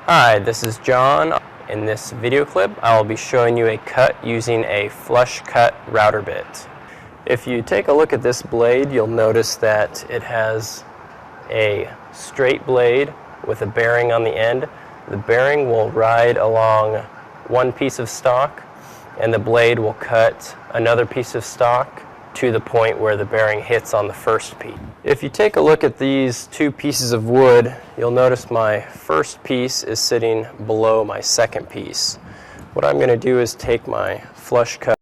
Hi, this is John. In this video clip, I will be showing you a cut using a flush cut router bit. If you take a look at this blade, you'll notice that it has a straight blade with a bearing on the end. The bearing will ride along one piece of stock, and the blade will cut another piece of stock to the point where the bearing hits on the first piece. If you take a look at these two pieces of wood, you'll notice my first piece is sitting below my second piece. What I'm going to do is take my flush cut